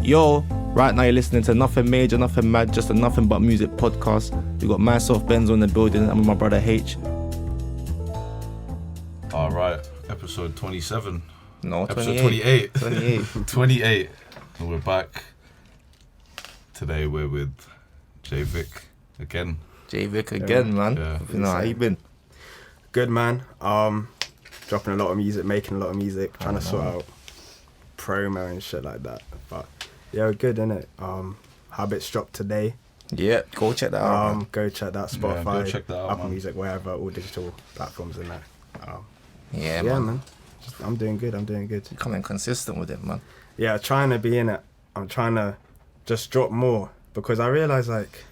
Yo, right now you're listening to Nothing Major, Nothing Mad, just a Nothing But Music podcast. We got myself, Benzo in the building, and with my brother H. Alright, episode 27. No, episode 28. 28. And we're back. Today we're with J.Vick again. J.Vick again, man. Yeah. You know, how you been? Good, man. Dropping a lot of music, making a lot of music, trying to sort out promo and shit like that. But yeah, good, innit? Habits dropped today. Yeah, go check that out. Man. Go check that. Spotify, go check that out, Apple man. Music, wherever, all digital platforms and that. Yeah, man. I'm doing good. Becoming consistent with it, man. Yeah, trying to be in it. I'm trying to just drop more because I realize like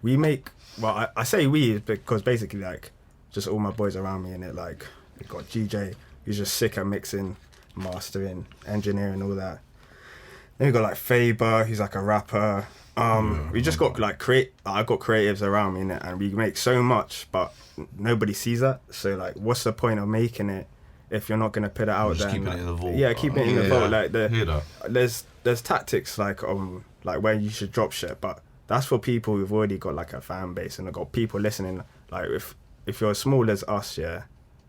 we make. Well, I say we because basically like just all my boys around me in it. Like we got GJ, who's just sick at mixing, mastering, engineering, all that. Then we got like Faber, who's like a rapper. We just got like I got creatives around me in it, and we make so much, but nobody sees that. So like, what's the point of making it if you're not gonna put it out there? Keeping it in the vault. Yeah, keeping it in the vault. Like there's tactics like where you should drop shit, but that's for people who've already got like a fan base and have got people listening. Like if you're as small as us, yeah,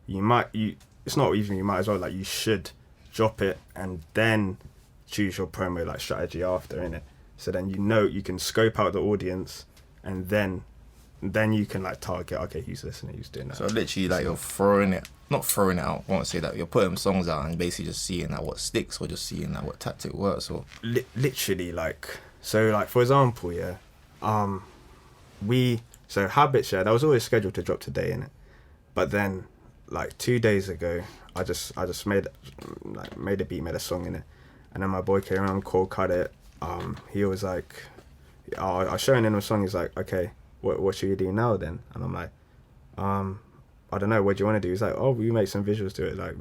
it's not even you might as well like you should drop it and then choose your promo like strategy after, innit? So then you can scope out the audience and then you can like target, okay, who's listening, who's doing that. So literally like you're not throwing it out, I won't say that, you're putting songs out and basically just seeing like what sticks or just seeing like what tactic works or... Literally like, so like for example, yeah, Habits, yeah, that was always scheduled to drop today, innit? But then like 2 days ago, I just made a beat, made a song in it, and then my boy came around, cold cut it. He was like, I was showing him a song. He's like, okay, what should you do now then? And I'm like, I don't know. What do you want to do? He's like, oh, we make some visuals to it. Like,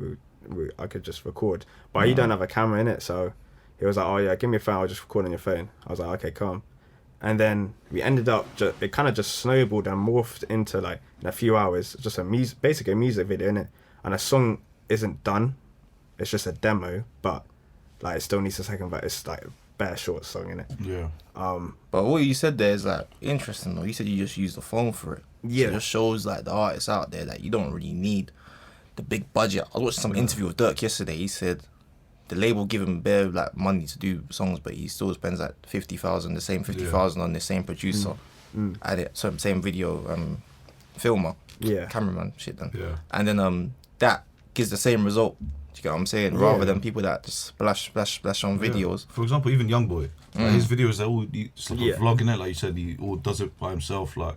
I could just record, but he don't have a camera in it. So he was like, oh yeah, give me a phone. I'll just record on your phone. I was like, okay, come. And then we ended up, it kind of just snowballed and morphed into like in a few hours, just basically a music video in it. And a song isn't done. It's just a demo, but like it still needs a second. But it's like bare short song in it. Yeah. But what you said there is like interesting though. You said you just use the phone for it. Yeah. So it just shows like the artists out there that you don't really need the big budget. I was watching some interview with Dirk yesterday. He said the label give him bare like money to do songs, but he still spends like 50,000, the same 50,000 on the same producer, at it, so same video filmer, cameraman, shit then. Yeah. And then that gives the same result. Do you get what I'm saying? Yeah. Rather than people that just splash on videos. For example, even Youngboy, like his videos, they're all it's like a vlog in it, like you said, he all does it by himself, like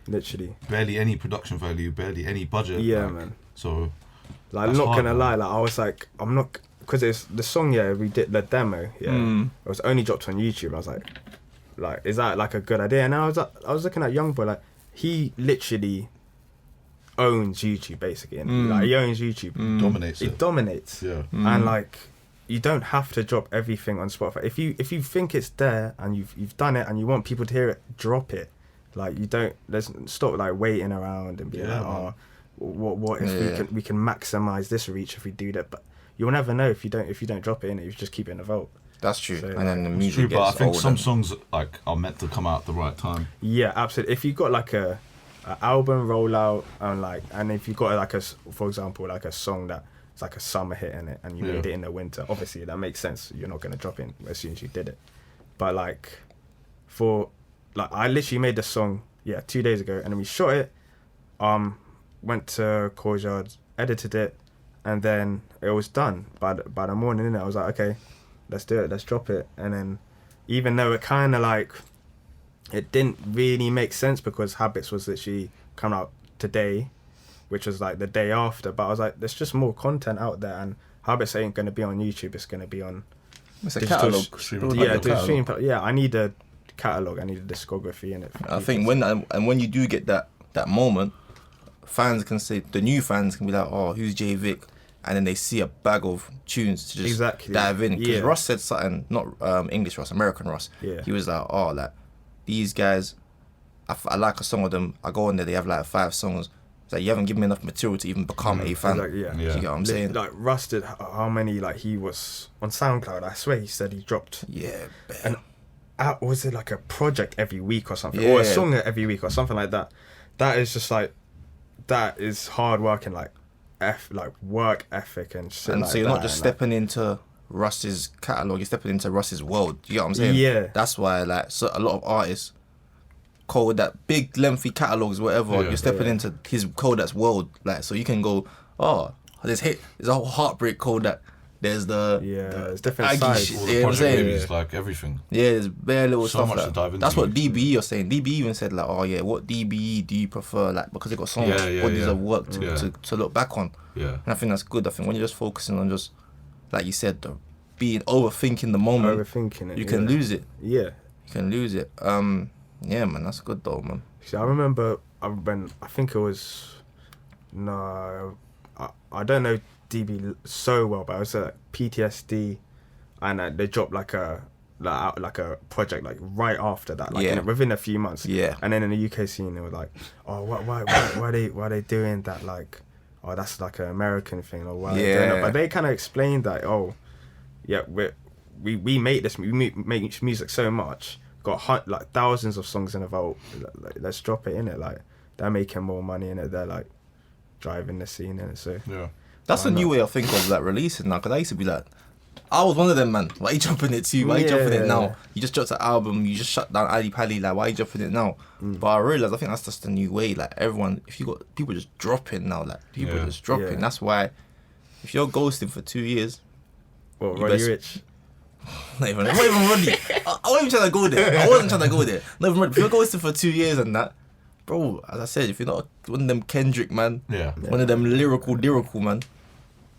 Literally. barely any production value, barely any budget. Yeah, like, man. So Like, I'm not gonna lie, like I was like, I'm not, because it's the song, yeah, we did the demo, yeah, it was only dropped on YouTube. I was like, is that like a good idea? And I was looking at Youngboy, like he literally owns YouTube basically, and like he owns YouTube, dominates it it. dominates, Yeah. and like you don't have to drop everything on Spotify. If you think it's there and you've done it and you want people to hear it, drop it. Like let's stop like waiting around and be like, oh, what if we can maximize this reach if we do that? But you'll never know if you don't drop it in it. You just keep it in the vault. That's true. So, and then the music True, gets but I think old some and- songs like are meant to come out at the right time. Yeah, absolutely. If you got like a album rollout and if you got like for example, like a song that it's like a summer hit in it and you made it in the winter, obviously that makes sense. You're not gonna drop it as soon as you did it. But like I literally made the song 2 days ago, and then we shot it. Went to Courtyard, edited it, and then it was done by the morning. And I was like, okay, let's do it. Let's drop it. And then, even though it kind of like, it didn't really make sense because Habits was literally coming out today, which was like the day after. But I was like, there's just more content out there, and Habits ain't gonna be on YouTube. It's gonna be on. It's a digital catalogue. Yeah, I need a catalogue. I need a discography in it. I think when you do get that moment, fans can say, the new fans can be like, oh, who's J.Vick? And then they see a bag of tunes to just dive in. Because Ross said something, not English Ross, American Ross. Yeah. He was like, oh, like, these guys, I like a song with them. I go on there, they have like 5 songs. It's like you haven't given me enough material to even become a fan. Exactly, yeah. Do you get what I'm saying? Like Russ did how many, like, he was on SoundCloud, I swear he said he dropped Yeah, and was it like a project every week or something, Yeah. or a song every week or something like that. That is just like, that is hard work and like work ethic and shit. and like so you're that, not just and, stepping into Russ's catalogue, you're stepping into Russ's world. Do you get what I'm saying? Yeah. That's why, like, so a lot of artists code that big lengthy catalogues, whatever. Yeah. You're stepping Yeah. into his Kodak's world, like, so you can go, oh, there's a whole Heartbreak Kodak. There's the there's different Aggie sides. shit, All you the know what I'm project saying? movies, like everything. Yeah, there's bare little So stuff. much Like, to dive into. that's what DBE was saying. DBE even said, like, oh yeah, what DBE do you prefer? Like, because they got so much bodies of work to look back on. Yeah. And I think that's good. I think when you're just focusing on just, like you said, being overthinking the moment, Overthinking it. you can lose it. Yeah. You can lose it. Yeah, man, that's good though, man. See, I remember when I think it was, no, I don't know DB so well, but I was at PTSD, and they dropped like a project like right after that, like within a few months. Yeah. And then in the UK scene, they were like, oh, why are they doing that? Like, oh, that's like an American thing, or why? Are they doing that? But they kind of explained that, oh, yeah, we make this, we make music so much, got like thousands of songs in a vault. Like, let's drop it in it. Like, they're making more money in it. They're like driving the scene in it. So Yeah. That's a new way I think of like releasing now. Because I used to be like, I was one of them, man. Why are you dropping it too? Why are you dropping it now? You just dropped an album. You just shut down Ali Pali. Like, why are you dropping it now? But I realized, I think that's just the new way. Like, everyone, if you got people just dropping now, like people just dropping. Yeah. That's why, if you're ghosting for 2 years, what, You Roddy best- Rich? not even Roddy. I wasn't even trying to go there. I wasn't trying to go there. Not even Roddy. If you're ghosting for 2 years and that, bro, as I said, if you're not one of them Kendrick, man, one of them lyrical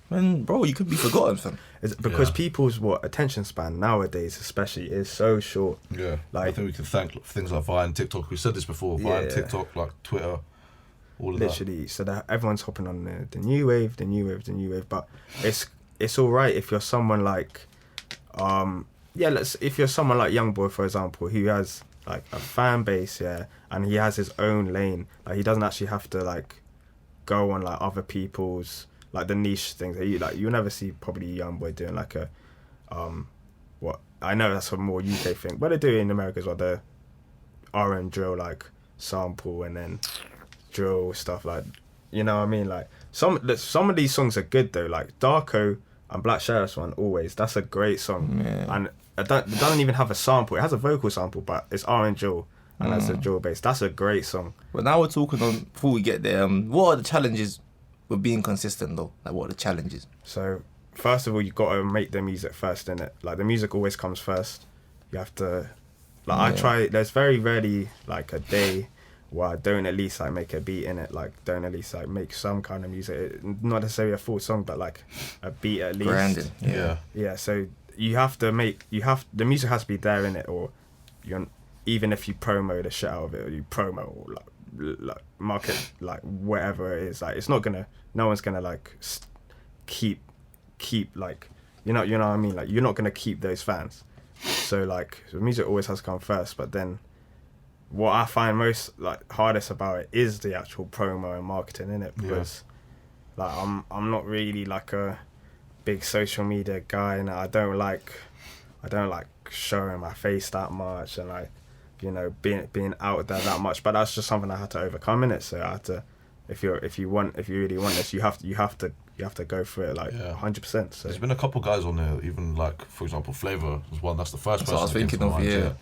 man, bro, you could be forgotten, fam. Is because people's attention span nowadays, especially, is so short. Yeah. Like, I think we can thank things like Vine, TikTok. We said this before. Vine, Yeah. TikTok, like Twitter, all of literally, so that everyone's hopping on the new wave. But it's all right if you're someone like, if you're someone like Youngboy, for example, who has like a fan base, and he has his own lane. Like, he doesn't actually have to like go on like other people's, like, the niche things. You'll never see probably Youngboy doing like a what I know that's a more UK thing, but they do it in America as well. The R&B drill, like, sample and then drill stuff, like, you know what I mean? Like, some of these songs are good though, like Darko and Black Sheriff's one, Always. That's a great song. And it doesn't even have a sample. It has a vocal sample, but it's R&B drill and that's a drill bass. That's a great song. But now we're talking on, before we get there, what are the challenges with being consistent though? Like, what are the challenges? So first of all, you got to make the music first, innit? Like, the music always comes first. You have to, like, there's very rarely like a day where I don't at least like make a beat in it, like, don't at least like make some kind of music, not necessarily a full song, but like a beat at least. Branding. Yeah. So the music has to be there in it, or even if you promo the shit out of it, or you promo or like market, like, whatever it is, like, it's not gonna, no one's gonna like keep like, you know what I mean, like, you're not gonna keep those fans. So like, the music always has to come first, but then what I find most like hardest about it is the actual promo and marketing in it, because like I'm not really like a big social media guy, and I don't like showing my face that much, and like, you know, being out there that much. But that's just something I had to overcome in it. So I had to, if you really want this, you have to go for it, like, 100%. So there's been a couple guys on there, even like, for example, Flavor was one. That's the first person I was that came thinking to of, mind,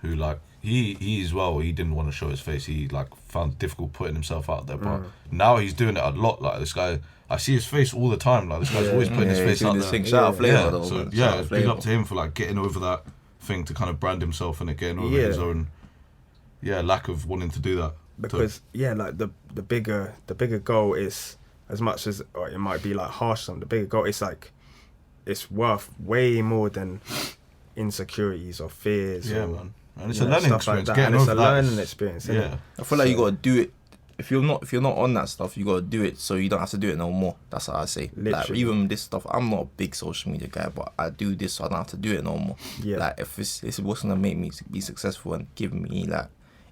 who, like, he as well, he didn't want to show his face. He like found it difficult putting himself out there, but now he's doing it a lot. Like, this guy, I see his face all the time. Like, this guy's always putting his face out there. Shout out Flavor though. So Man. Shout out big Flavor. up to him for like getting over that thing to kind of brand himself and getting over his own lack of wanting to do that. Because like the bigger goal is, as much as it might be like harsh, the bigger goal is like, it's worth way more than insecurities or fears. Yeah, or, man. And it's a learning experience. Like that. Getting And it's over a that learning experience. Isn't it? I feel like you gotta do it. If you're not on that stuff, you gotta do it so you don't have to do it no more. That's what I say. Like, Literally. even this stuff, I'm not a big social media guy, but I do this so I don't have to do it no more. Yeah. Like, if it's what's gonna make me be successful and give me like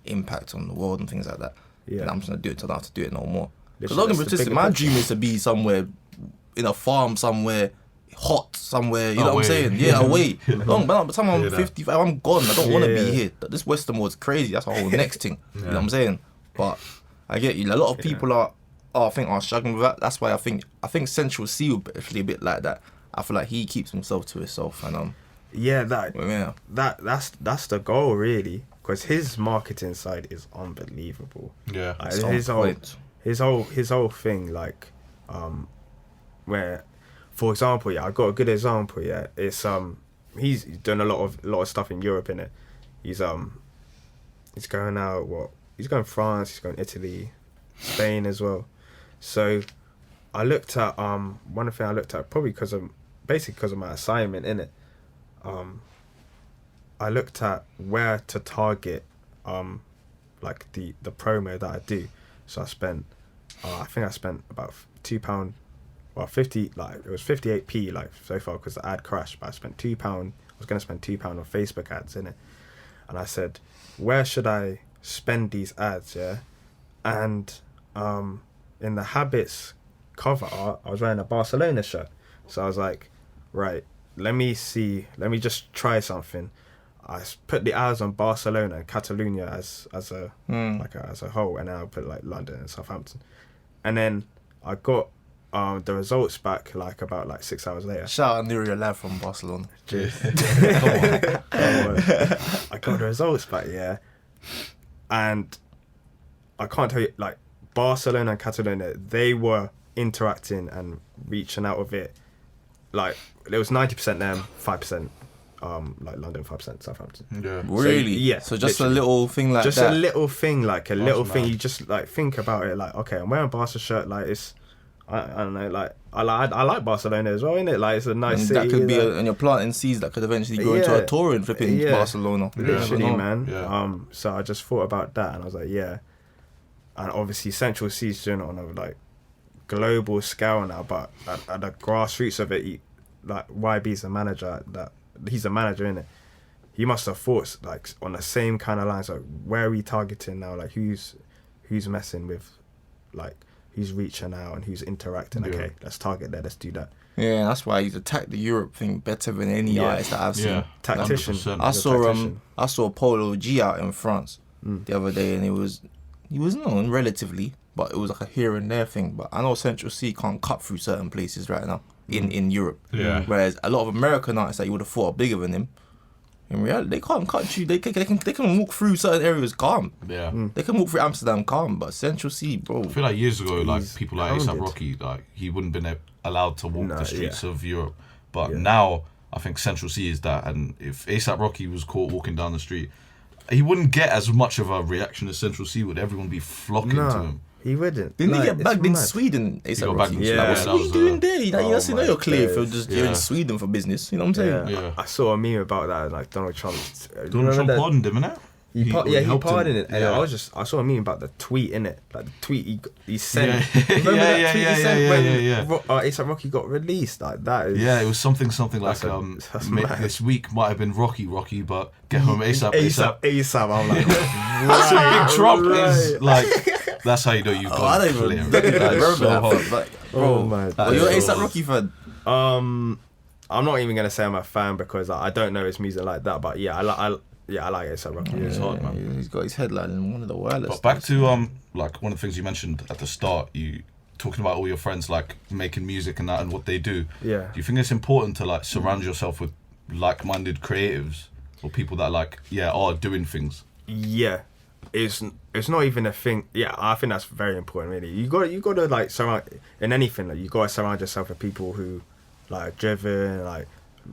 impact on the world and things like that, then I'm just gonna do it so I don't have to do it no more. Because don't get me twisted, my dream is to be somewhere in a farm somewhere hot somewhere, you know what I'm saying? Yeah, away. Long, by the time I'm 55, I'm gone. I don't want to be here. This Western world's crazy. That's a whole next thing. You know what I'm saying? But I get you. A lot of people I think are struggling with that. That's why I think Central C will be a bit like that. I feel like he keeps himself to himself, and that's the goal really, because his marketing side is unbelievable. Yeah, like, his whole thing, like, where, for example, I got a good example. Yeah, it's he's done a lot of stuff in Europe, innit? He's going out. He's going France. He's going Italy, Spain as well. So I looked at one thing I looked at, probably because of my assignment, innit? I looked at where to target like the promo that I do. So I spent I think I spent about £2, well 50, like it was 58p like so far because the ad crashed, but I spent £2. I was gonna spend £2 on Facebook ads, innit? And I said, where should I spend these ads, yeah? And in the Habits cover art, I was wearing a Barcelona shirt. So I was like, right, let me just try something. I put the ads on Barcelona and Catalonia as a whole, and then I put like London and Southampton. And then I got the results back like about like 6 hours later. Shout out Nuri Alive from Barcelona. Cheers. I got the results back, yeah. And I can't tell you, like, Barcelona and Catalonia, they were interacting and reaching out of it. Like, there was 90% them, 5% like London, 5% Southampton. Yeah. Really? So, yeah. So just literally. a little thing like just that. Just a little thing, like a little thing. Nice. You just like think about it, like, okay, I'm wearing a Barca shirt, like it's, I don't know, like I like Barcelona as well, innit? Like it's a nice And city. that could be, like, and you're planting seeds that could eventually go into a tour in flipping Barcelona. Literally, Yeah. man. Yeah. So I just thought about that, and I was like, yeah. And obviously, Central C's doing it on a like global scale now, but at the grassroots of it, like YB's the manager. He's a manager, innit? He must have thought like on the same kind of lines, like where are we targeting now? Like who's messing with, like who's reaching out and who's interacting? Okay, let's target that. Let's do that. Yeah, that's why he's attacked the Europe thing better than any artist that I've seen. Yeah. Tactician. 100%. I saw Polo G out in France the other day, and he was known relatively, but it was like a here and there thing. But I know Central C can't cut through certain places right now in Europe. Yeah. Whereas a lot of American artists that you would have thought are bigger than him, in reality, they can't cut you. They can walk through certain areas calm. Yeah. They can walk through Amsterdam calm, but Central C, bro. I feel like years ago, like He's people like pounded. A$AP Rocky, like he wouldn't been allowed to walk the streets of Europe. But Yeah. now I think Central C is that, and if A$AP Rocky was caught walking down the street, he wouldn't get as much of a reaction as Central C would. Everyone be flocking to him. He wouldn't. Didn't Like, he get it's bagged in mad. Sweden? A$AP got Rocky. bagged in Sweden. Like, Yeah. what That are you was, doing there? Like, oh you know my you're clear for days. just you're in Yeah. Sweden for business. You know what I'm saying? Yeah. Yeah. I saw a meme about that, like Donald Trump. Donald Trump pardoned him, innit? He helped pardoned him. it, and Yeah. I saw a meme about the tweet, innit? Like the tweet he sent. Yeah. Remember Yeah, that yeah, tweet yeah, he sent yeah, when yeah, yeah. A$AP Rocky got released? Like that is. Yeah, it was something like That's mad. this week might have been Rocky, but get home ASAP. ASAP. I'm like, That's a big drop. Is like that's how you know you've I gone don't clear. even That is remember so that. hard. Like, oh bro, my. are you an so A$AP Rocky fan? I'm not even gonna say I'm a fan because I don't know his music like that. But yeah, I like A$AP Rocky. It's hard, man. He's got his headline in one of the wireless. But back to like one of the things you mentioned at the start, you talking about all your friends like making music and that and what they do. Yeah. Do you think it's important to like surround yourself with like-minded creatives or people that like are doing things? Yeah, it's not even a thing. Yeah, I think that's very important. Really, you got to like surround in anything. Like you got to surround yourself with people who like are driven, like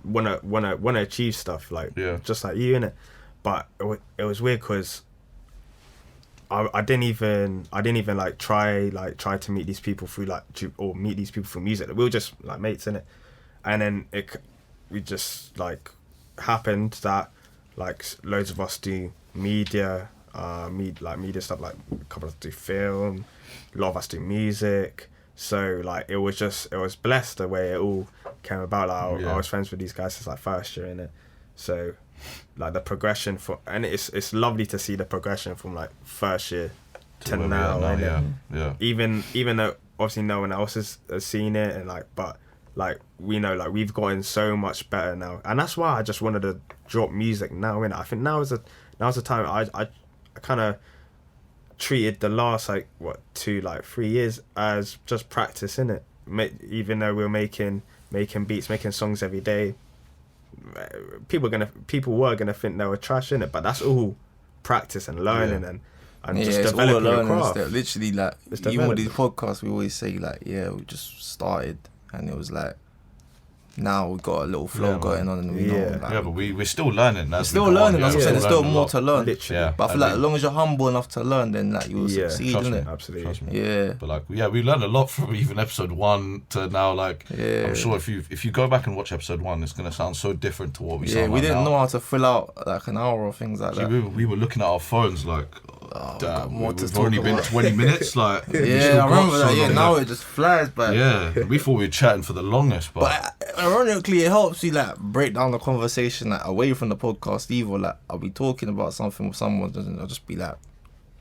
wanna achieve stuff. Like just like you, innit? But it was weird because I didn't even like try to meet these people through or meet these people through music. We were just like mates, innit? And then we just like happened that like loads of us do media stuff, like a couple of us do film, a lot of us do music. So like it was blessed the way it all came about. Like I was friends with these guys since like first year, innit? So like the progression and it's lovely to see the progression from like first year to where we now, are innit? yeah. Even though obviously no one else has seen it, and like, but like we know, like we've gotten so much better now, and that's why I just wanted to drop music now. I think now's the time. I kind of treated the last like 3 years as just practice, innit? Even though we're making beats, making songs every day, people were gonna think they were trash, innit? But that's all practice and learning and just it's all developing your learning craft. stuff. Literally, like, It's even with these development. podcasts, we always say, like, yeah, we just started, and it was like, now we've got a little flow going on, and we know, Yeah. like, Yeah, but we're still learning. we're still learning. That's what I'm saying. There's still learning a more lot. to learn. Literally. Yeah. But I feel And like we- as long as you're humble enough to learn, then like you'll succeed, trust me. innit? Absolutely. Trust me. Yeah. But like, yeah, we learned a lot from even episode 1 to now. Like, Yeah. I'm sure if you go back and watch episode 1, it's gonna sound so different to what we Yeah, sound we like didn't now. know how to fill out like an hour or things like See, that. we were looking at our phones like, got damn, more to we've talk only been about. 20 minutes. Like, we still Yeah, I got remember so that. Yeah, long now left. it just flies by. Yeah, we thought we were chatting for the longest, but Ironically, it helps you like break down the conversation like away from the podcast. Either like I'll be talking about something with someone, and I'll just be like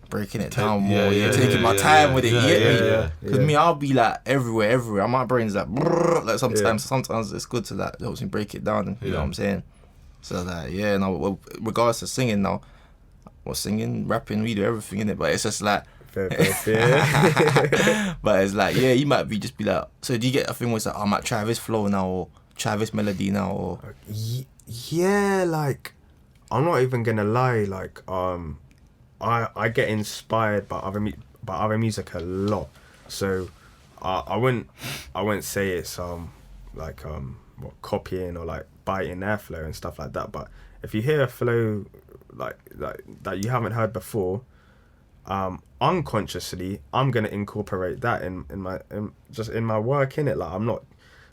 breaking it down more. Taking my time with it. You get me? Because me, I'll be like everywhere. My brain's like brrr, like sometimes it's good to like it helps me break it down. You know what I'm saying? So like now, well, regards to singing now, well, singing, rapping, we do everything in it. But it's just like. Fair. But it's like, yeah, you might be like, so do you get a thing where it's like, I might try this flow now or try this melody now or Yeah, like I'm not even gonna lie, like I get inspired by other music a lot, so I wouldn't say it's copying or like biting their flow and stuff like that. But if you hear a flow like that you haven't heard before, unconsciously I'm gonna incorporate that in my work, in it. Like I'm not.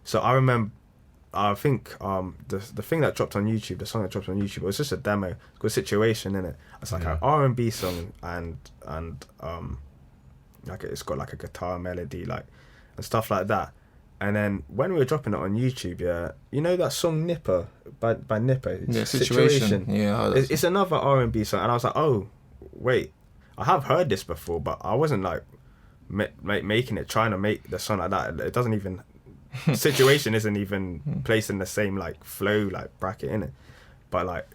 So I remember, I think the thing that dropped on YouTube, the song that dropped on YouTube, it was just a demo. It's called Situation, in it. It's like an R&B song, and like it's got like a guitar melody, like and stuff like that. And then when we were dropping it on YouTube, you know that song Nipper by Nipper. Situation. Yeah, I heard that it's another R&B song, and I was like, oh wait, I have heard this before, but I wasn't like making it, trying to make the song like that. It doesn't even. Situation isn't even placed in the same like flow like bracket, in it. But like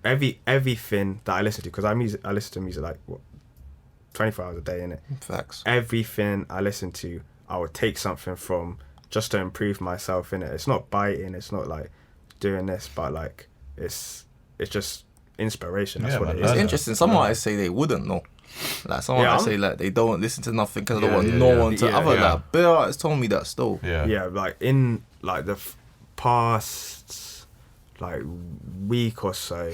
everything that I listen to, because I listen to music like 24 hours a day, in it. Facts. Everything I listen to, I would take something from just to improve myself, in it. It's not biting, it's not like doing this, but like it's just inspiration. That's what it is. It's interesting. Some artists say they wouldn't know. Like some artists say like they don't listen to nothing because they don't want no one to. I've heard like bare artists told me that still. Yeah, like in like the past like week or so,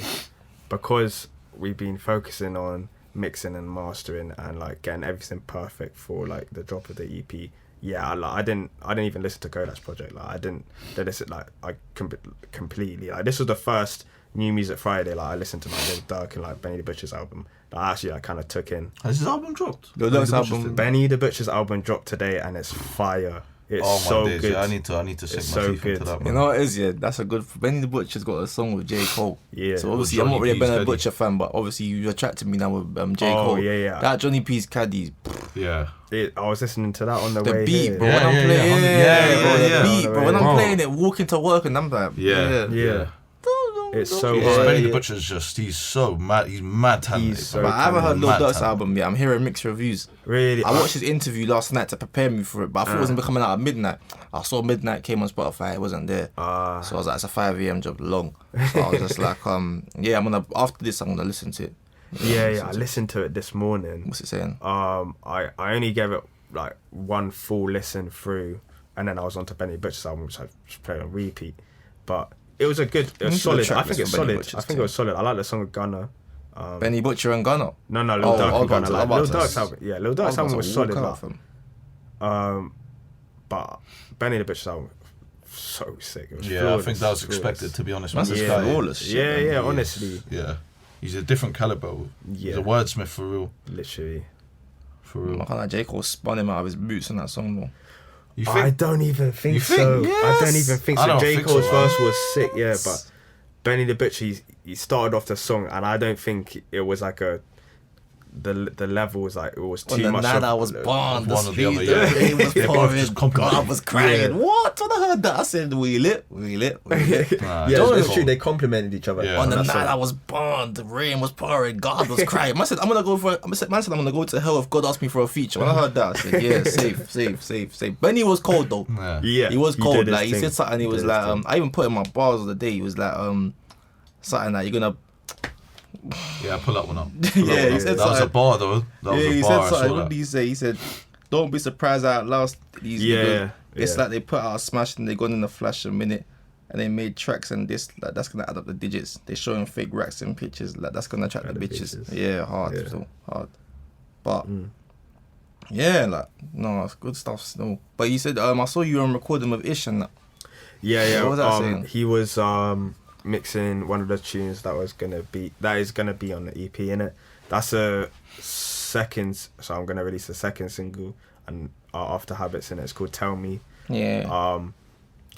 because we've been focusing on mixing and mastering and like getting everything perfect for like the drop of the EP. Yeah, I didn't even listen to Kodak's project. Like I didn't listen. Like I completely, like this was the first New Music Friday. Like I listened to like Lil Durk and like Benny the Butcher's album. I actually kind of took in. Has his album dropped? Lil Durk's album. Benny the Butcher's album dropped today, and it's fire. It's so days. good. Yeah, I need to sink my teeth into that. You know what it is, that's a good. Benny the Butcher's got a song with J. Cole. Yeah. So obviously I'm not really a Benny the Butcher fan, but obviously you attracted me now with J. Cole. Yeah. That Johnny P's Caddy. Yeah. I was listening to that on the The way beat, here. bro. When I'm playing, yeah. the beat, bro. When I'm Bro. playing it, walking to work, and I'm like, Yeah. It's so Yeah, hard. Benny the Butcher's just, he's so mad. He's mad talented. He's so But I haven't heard Lil Mad Durk's talent. album yet. I'm hearing mixed reviews. Really? I watched his interview last night to prepare me for it, but I thought it wasn't coming out at midnight. I saw midnight came on Spotify, it wasn't there. So I was like, it's a 5 a.m. job, long. So I was just like, yeah, after this, I'm gonna listen to it. Yeah. I listened to it this morning. What's it saying? I only gave it like one full listen through, and then I was on to Benny Butcher's album, which I just played on repeat. But it was solid. I think it's solid. I think it was solid. I like the song with Gunna. Benny Butcher and Gunna. No, Lil Durk and Gunna. Like Lil Durk's album. Yeah, Lil Durk's album was solid. But Benny the Butcher's album, so sick. It was I think that was expected, to be honest. That's This just guy, flawless shit. Yeah, honestly. Yeah. He's a different caliber. He's a wordsmith for real. Literally. For real. I can't lie, J. Cole spun him out of his boots in that song though. You I think? don't even think You think? so. Yes. I don't even think I so. don't J. think Cole's so. verse was sick, yeah, but Benny the Butcher, he started off the song, and I don't think it was like the levels, like it was On too the much. night I was born, the one or the street, other, yeah. the rain was They're both pouring, just complimenting. God was crying. Yeah. What? When I heard that, I said, we lit. Nah, Yeah, it's it's cool. true. They complimented each other. Yeah. On the that night song. I was born, the rain was pouring, God was crying. Man said, I'm gonna go to hell if God asked me for a feature. When I heard that, I said, yeah, safe. Benny was cold though. Yeah. Yeah, He was cold. did his Like he thing. said something. He was did his like, thing. I even put in my bars of the day. He was like, something like you're gonna. Yeah, pull that one up. Yeah, he that said was a something. bar though. That was Yeah, a he bar. said I something. saw What that. did he say? He said, "Don't be surprised at last these Yeah, niggas. It's yeah. like they put out a smash and they gone in a flash a minute, and they made tracks and this like that's gonna add up the digits. They showing fake racks and pictures like that's gonna attract the bitches. Yeah, hard, Yeah. still hard. But yeah, like no, it's good stuff still. But you said I saw you on recording with Ish and that. Yeah. What was that saying? He was mixing one of the tunes that is gonna be on the EP, innit? That's a second, so I'm gonna release a second single and after Habits, and it's called Tell Me. Yeah.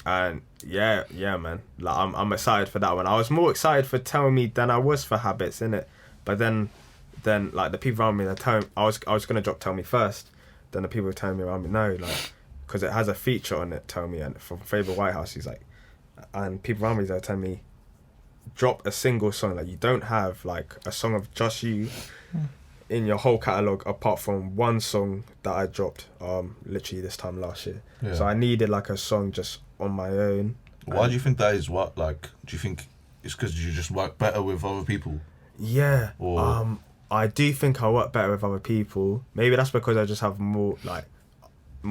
And yeah, man. Like I'm excited for that one. I was more excited for Tell Me than I was for Habits, innit? But then like the people around me, I was gonna drop Tell Me first. Then the people telling me around me, no, like, because it has a feature on it. Tell Me, and from Faber Whitehouse, he's like, and people around me they're telling me, drop a single song. Like you don't have like a song of just you in your whole catalogue apart from one song that I dropped literally this time last year. Yeah. So I needed like a song just on my own. Why do you think that is? What, like, do you think it's because you just work better with other people? Yeah. Or- I do think I work better with other people. Maybe that's because I just have more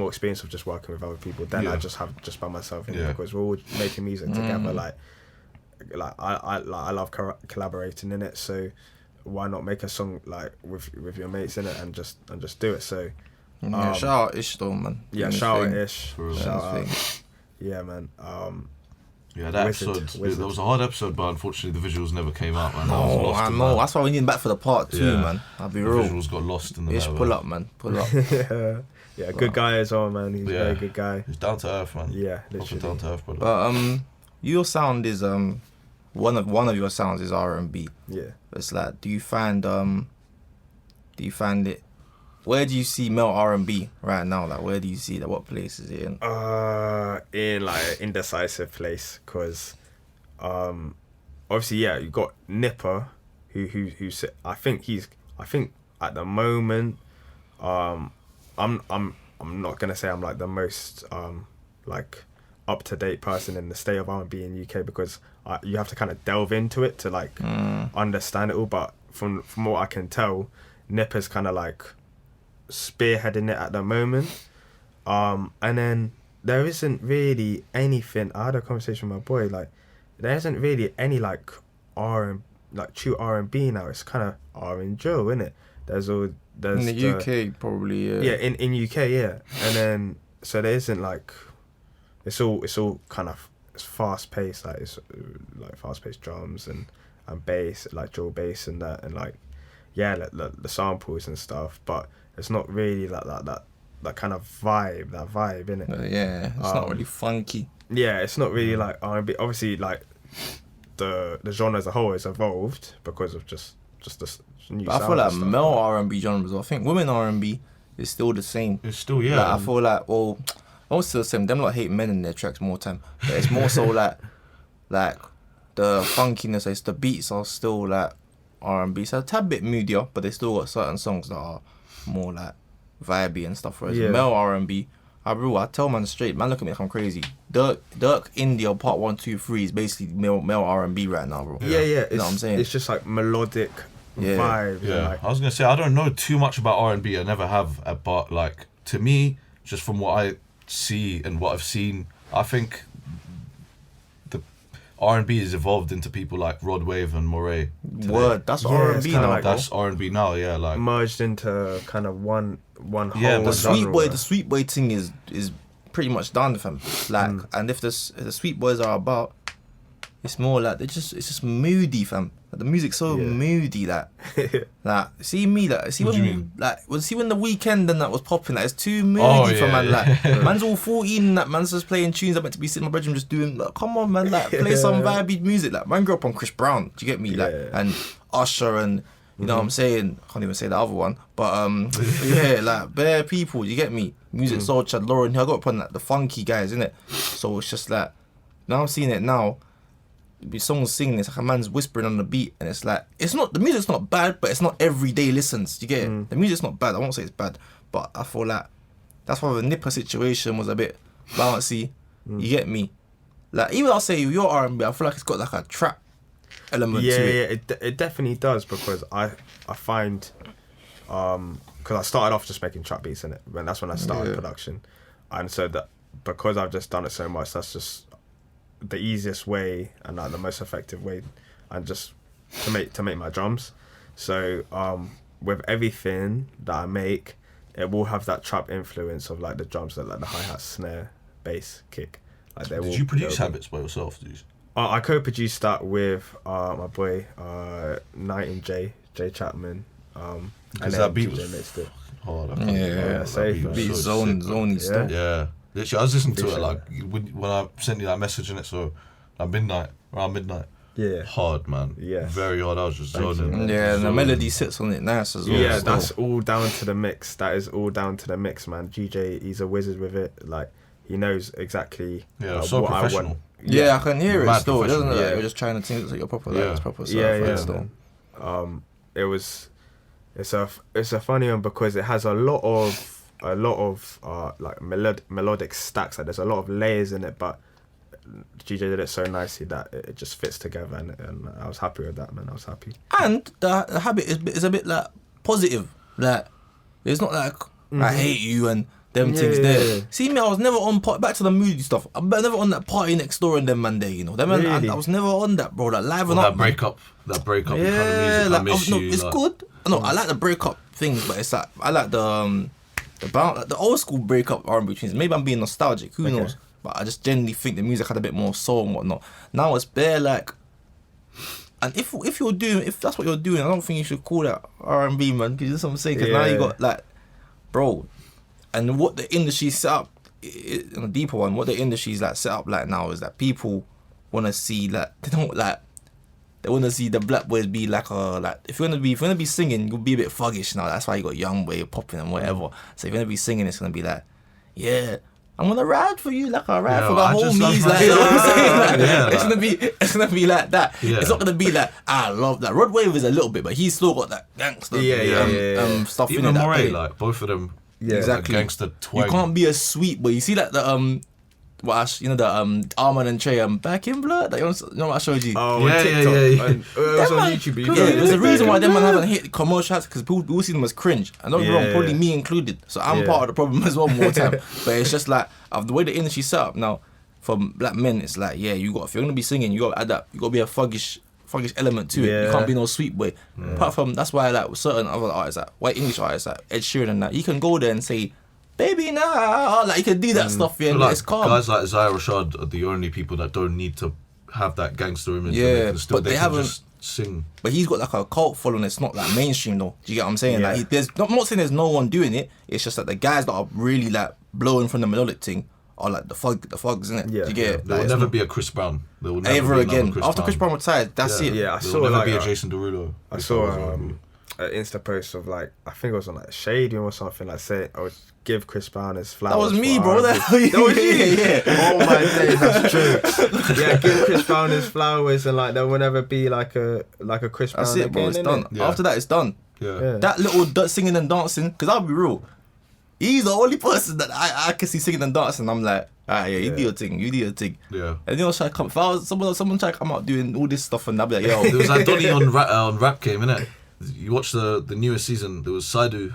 experience of just working with other people than Yeah. I just have just by myself. Yeah. Because we're all making music together. Like I love collaborating in it. So why not make a song like with your mates in it and just do it? So Yeah, shout out Ish though, man. yeah, Doing his shout out thing. Ish. For real. Shout Doing out. his Yeah, man. Yeah, that Wizard, episode, Wizard. that was a hard episode, but unfortunately the visuals never came out, man. I was Oh, lost I in know. that. That's why we need him back for the part 2, Yeah. man. I'll be The real. visuals got lost in the Ish, network. pull up, man. Pull up. yeah, good guy as well, man. He's a Yeah. very good guy. He's down to earth, man. Yeah, Proper literally. down to earth, brother. But your sound is one of your sounds is R&B. Yeah. It's like, do you find it? Where do you see male R&B right now? Like, where do you see that? What place is it in? In like an indecisive place, cause obviously you got Nipper, who said I think at the moment I'm not gonna say I'm like the most like up to date person in the state of R&B in UK, because you have to kind of delve into it to like understand it all. But from what I can tell, Nipper's kind of like spearheading it at the moment. And then there isn't really anything. I had a conversation with my boy, like there isn't really any like true R&B now. It's kind of R and drill, isn't it? There's In the UK, probably. yeah, in UK, yeah. And then so there isn't like it's all kind of fast paced, like it's like fast paced drums and bass, like drill bass and that, and like like the samples and stuff. But it's not really like that kind of vibe, innit? Yeah, it's not really funky. Yeah, it's not really like R&B. Obviously, like the genre as a whole has evolved because of just the new But I sounds feel like and stuff. male R&B genres, I think women R&B is still the same. It's still, yeah. Like, I feel like, well, also the same. Them lot hate men in their tracks more time. But it's more so like the funkiness. It's the beats are still like R&B. So a tad bit moodier, but they still got certain songs that are more like vibey and stuff. Whereas Yeah. male R&B, I tell man straight, man, look at me like I'm crazy. Dirk India Part 1, 2, 3 is basically male R&B right now, bro. Yeah. You know It's, what I'm saying? It's just like melodic Yeah. vibes. Yeah, And like, I was gonna say I don't know too much about R&B. I never have, but like to me, just from what I see and what I've seen, I think the R&B has evolved into people like Rod Wave and Moray. today. Word, that's Yeah, R&B it's kinda now, like bro. That's R&B now, yeah. Like merged into kind of one whole Yeah, The genre. sweet boy thing is pretty much done for them. Like, and if the sweet boys are about, it's more like it's just moody, fam. Like, the music's so Yeah. moody, like see me, like see What do you when mean? like see when the weekend and that was popping, like it's too moody Oh, for yeah, man. yeah. Like man's all 14, and that man's just playing tunes. I meant to be sitting in my bedroom just doing. Like, come on, man, like play some vibey music. Like man grew up on Chris Brown. Do you get me? Like Yeah. and Usher and You know what I'm saying? I can't even say the other one, but yeah, like bare people. You get me? Music Soul, Chad, Lauren. I got to put like the funky guys in it. So it's just like now I'm seeing it now. Be someone singing, it's like a man's whispering on the beat, and it's like it's not the music's not bad, but it's not everyday listens. You get it? The music's not bad. I won't say it's bad, but I feel like that's why the Nipper situation was a bit bouncy. You get me? Like even I'll say your R&B, I feel like it's got like a trap element to it. Yeah, it definitely does, because I find because I started off just making trap beats in it, and that's when I started production, and so that because I've just done it so much, that's just the easiest way and like the most effective way, and just to make my drums. So with everything that I make, it will have that trap influence of like the drums, that like the hi-hat, snare, bass, kick. Like Did you produce Habits by yourself? I co-produced that with my boy Knight and J Chapman. Because and that beat DJ was mixed it. hard. Beat zony stuff. Yeah. Literally, I was listening to it like when I sent you that message in it, so like around midnight. Yeah. Hard, man. Yeah. Very hard. I was just zoning. Yeah, and the melody sits on it nice as well. Yeah, that's all down to the mix. That is all down to the mix, man. GJ, he's a wizard with it. Like, he knows exactly so what I professional. want. Yeah, I can hear it Mad still. It doesn't look like Yeah. you're just trying to think it's like you're proper. Like, it's proper. Man. It's a funny one because it has a lot of like melodic stacks. Like there's a lot of layers in it, but GJ did it so nicely that it just fits together, and I was happy with that, man. I was happy. And the habit is a bit like positive. Like it's not like I hate you and them things there. See me, I was never on back to the moody stuff. I'm never on that party next door and them man there. You know, them man, I was never on that, bro. That live and up. That breakup. Yeah, kind of music. like I miss you. it's like, good. No, I like the breakup things, but it's like I like the old school breakup R&B tunes. Maybe I'm being nostalgic. Who knows? But I just generally think the music had a bit more soul and whatnot. Now it's bare like, and if that's what you're doing, I don't think you should call that R&B, man. Because that's what I'm saying. Because now you got like, bro, and what the industry set up, in a deeper one, what the industry's like set up like now is that people want to see like they want to see the black boys be like if you're gonna be singing, you'll be a bit thuggish now. That's why you got Young Boy popping and whatever. So if you're gonna be singing, it's gonna be like, yeah, I'm gonna ride for you like I ride for the homies. Like, you know what I'm saying? Like, it's gonna be like that. Yeah. It's not gonna be like I love that. Rod Wave is a little bit, but he's still got that gangster stuff even in it. Moray, like both of them. Yeah, exactly. Like gangster twang. You can't be a sweet boy. You see like the Arman and Trey Back in Blood. Like, you know what I showed you? Oh, yeah. It was on YouTube. There's a reason why them man haven't hit commercial hats, because people see them as cringe. And don't get me wrong, probably me included. So I'm part of the problem as well more time. But it's just like the way the industry's set up now for black men. It's like if you're gonna be singing, you gotta add that. You gotta be a thuggish element to it. You can't be no sweet boy. Apart from that's why like certain other artists, like white English artists, like Ed Sheeran and that, you can go there and say, baby now, like you can do that stuff, yeah, like, it's calm. Guys like Zaya Rashad are the only people that don't need to have that gangster image. Yeah, but they haven't just sing. But he's got like a cult following. It's not like mainstream though. Do you get what I'm saying? Yeah. Like I'm not saying there's no one doing it. It's just that the guys that are really like blowing from the melodic thing are like the thugs, isn't it? Yeah. Do you get it? There will never be a Chris Brown. There will never ever be again. Chris After Brown. Chris Brown retired, that's it. Yeah, I There saw will never like be a Jason Derulo. I saw an Insta post of like, I think it was on like Shadium or something, like say, I would give Chris Brown his flowers. That was me, bro. That was you. Yeah. Oh my days, that's true. Yeah, give Chris Brown his flowers, and like there will never be like a Chris Brown. That's it, bro. It's done. Yeah. After that, it's done. Yeah. That little singing and dancing, because I'll be real, he's the only person that I can see singing and dancing. I'm like, alright, you do your thing. Yeah. And try to come. If I was someone try to come out doing all this stuff, and I'll be like, yo. There was like Donny on Rap Game, innit? You watched the newest season. There was Saidu.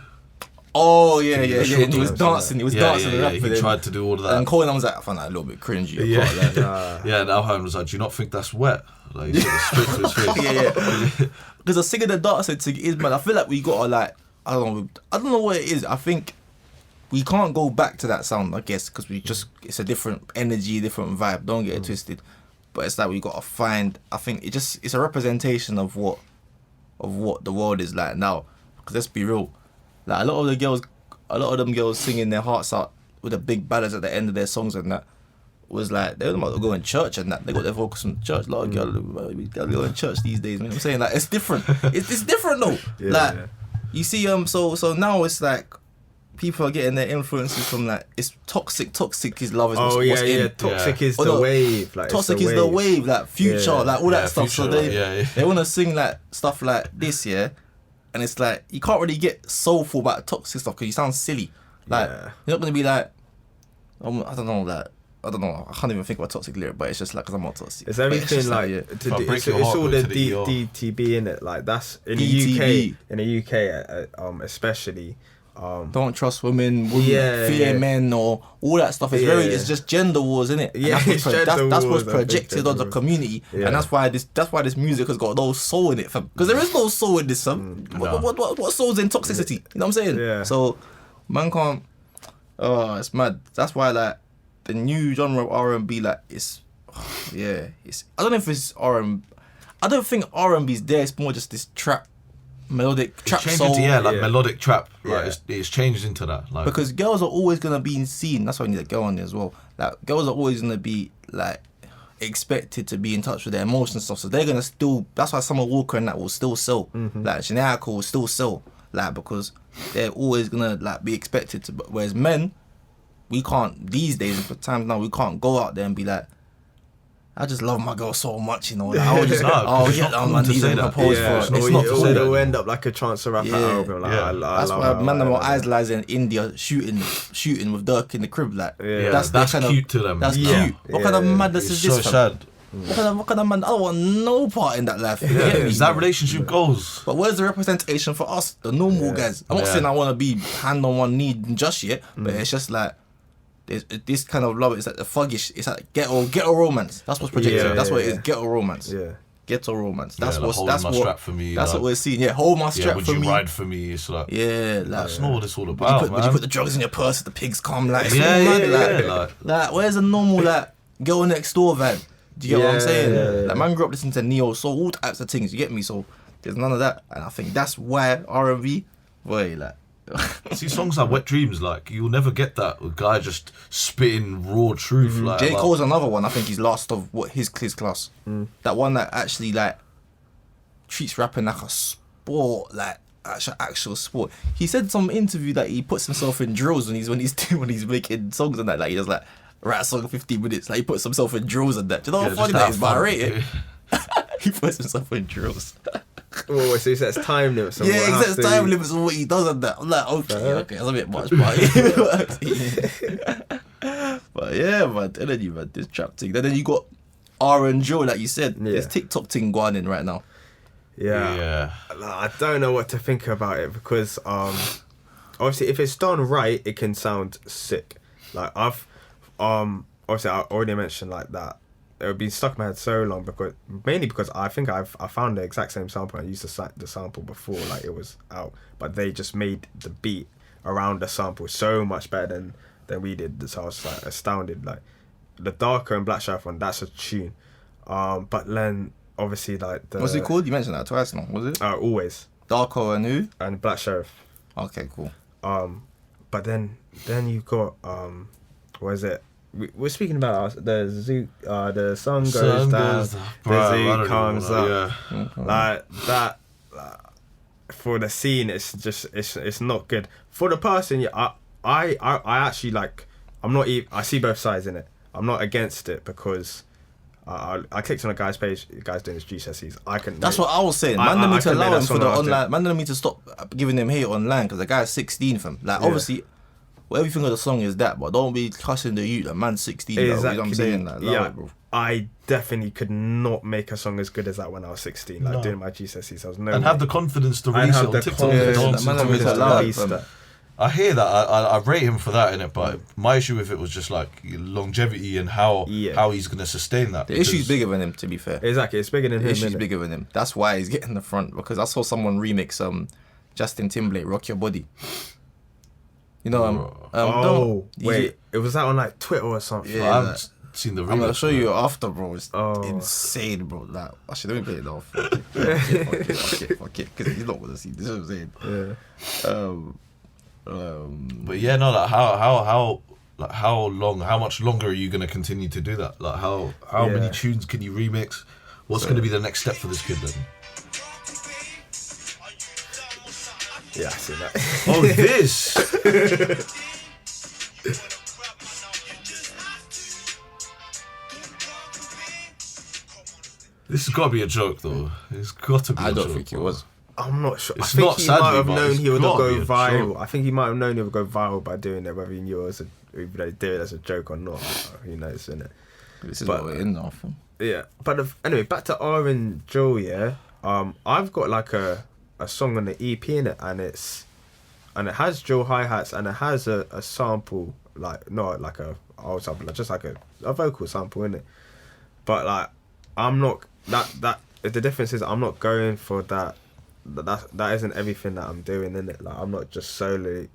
Oh yeah. And he was dancing. He He tried to do all of that. And Colin was like, I found that a little bit cringy. Yeah. And Alheim was like, "Do you not think that's wet?" Like, he sort of spit to his face. Yeah. Because the singing and dancing thing is, man. I feel like we gotta like, I don't know what it is. I think we can't go back to that sound, I guess, because it's a different energy, different vibe. Don't get it twisted. But it's like we gotta find. I think it's a representation of what the world is like now. Because let's be real, like a lot of them girls singing their hearts out with the big ballads at the end of their songs and that. was like they were about to go in church and that. They got their focus on church. Like, girl, we gotta go in church these days. Man. I'm saying like it's different. It's different though. You see, so now it's like people are getting their influences from like it's toxic. Toxic is love is what's in. Toxic is the wave. Like toxic is the wave. Like Future, like all that stuff. Future, So they want to sing like stuff like this, and it's like you can't really get soulful about toxic stuff because you sound silly. Like you're not gonna be like, I don't know, like I don't know. I can't even think of a toxic lyric, but it's just like because I'm not toxic. It's everything it's like it's all the DTB in it. Like that's in the UK. In the UK, especially. Don't trust women, fear men, or all that stuff. It's very, it's just gender wars, isn't it? Yeah, that's what's projected on the community, and that's why this music has got no soul in it, fam. Because there is no soul in this, fam. What soul's in toxicity? You know what I'm saying? Yeah. So, man can't. Oh, it's mad. That's why like the new genre of R&B, like it's. I don't know if it's R&B. I don't think R&B is there. It's more just this trap. Melodic trap soul, melodic trap. Like it's changed into that. Like because girls are always gonna be seen. That's why I need a girl on there as well. Like girls are always gonna be like expected to be in touch with their emotions and stuff. So they're gonna still. That's why Summer Walker and that will still sell. Like Shania Cole will still sell. Like because they're always gonna like be expected to. But whereas men, we can't these days. For times now, we can't go out there and be like. I just love my girl so much, you know. Like, I would just get on my knees and propose for her. It's not to say that. It'll end up like a Chance the Rapper album. Like, that's why man, them are eyes in India shooting with Dirk in the crib. Like, that's kind cute to them. That's cute. What kind of madness is this? So sad. What kind of man? I don't want no part in that life. Is that relationship goals? But where's the representation for us, the normal guys? I'm not saying I want to be hand on one knee just yet, but it's just like. This kind of love is like the thuggish. It's like ghetto romance. That's what's projected. That's what it is. Ghetto romance. Yeah. Ghetto romance. That's what. That's what. Strap for me. That's what we're seeing. Yeah, hold my strap for me. Would you ride for me? It's like that's not what it's all about. Would you put the drugs in your purse? So the pigs come like like where's a normal like girl next door vibe? Do you get what I'm saying? Yeah. Like man grew up listening to neo soul, all types of things. You get me? So there's none of that, and I think that's why R&B, boy, like. See songs like Wet Dreams, like you'll never get that a guy just spitting raw truth. Like J. Cole's another one. I think he's last of what his class. That one that actually like treats rapping like a sport, like actual sport. He said some interview that he puts himself in drills when he's making songs and that. Like he does like write a song in 15 minutes. Like he puts himself in drills and that. Do you know how funny that is? But I rate it. He puts himself in drills. Oh, so he sets time limits. He sets time limits on what he does and that. I'm like, okay, that's a bit much, but yeah, man, telling you, man, this trap thing. Then you got R and Joe, like you said. There's TikTok thing going in right now. Yeah. I don't know what to think about it because obviously if it's done right, it can sound sick. Like I've obviously I already mentioned like that. It would be stuck in my head so long mainly because I think I found the exact same sample. I used the sample before, like it was out, but they just made the beat around the sample so much better than we did. So I was like astounded. Like the Darker and Black Sheriff one, that's a tune. But then obviously like what's it called? You mentioned that twice now. Was it? Always. Darker and who? And Black Sheriff. Okay, cool. But then you got what is it? We're speaking about the zoo. The sun goes down. The zoo comes up. Yeah. Like that. For the scene, it's just it's not good. For the person, I actually like. I'm not. I see both sides in it. I'm not against it because. I clicked on a guy's page. The guy's doing his GCSEs. That's what I was saying. Man, don't need to allow him for the online. Man, don't need to stop giving him hate online because the guy's 16 fam. Like obviously. Whatever you think of the song is that, but don't be cussing the youth. That man's 16. Exactly. You know what I'm saying? Like, it, bro. I definitely could not make a song as good as that when I was 16. Like doing my GCSEs, I was no. And have the confidence to release it on TikTok and dance to it. I hear that. I rate him for that in it, but my issue with it was just like longevity and how he's gonna sustain that. The issue's bigger than him, to be fair. Exactly, it's bigger than him. The issue's bigger than him. That's why he's getting the front because I saw someone remix Justin Timberlake "Rock Your Body." You know, wait, it was that on like Twitter or something? Yeah, I haven't seen the remix. I'm gonna show you after, bro. It's insane, bro. Like, actually, let me play it now. Fuck it, because he's not gonna see. This is what I'm saying. Yeah. But yeah, no, like how like how much longer are you gonna continue to do that? Like how many tunes can you remix? What's gonna be the next step for this kid then? Yeah, I see that. Oh, this. This has got to be a joke, though. It's got to be. I don't think it was. I'm not sure. It's I think not, he sadly, might have but known it's he would gotta go be a viral. joke. I think he might have known he would go viral by doing it, whether he knew it was if they did it as a joke or not. Who knows, innit? This is what we're in now, fam. Yeah, but anyway, back to R and Joe. Yeah, I've got like a song on the EP in it, and it has Joe hi hats, and it has a sample, like not like a old sample, like just like a vocal sample in it. But like, I'm not that. The difference is I'm not going for that. That isn't everything that I'm doing in it. Like I'm not just solely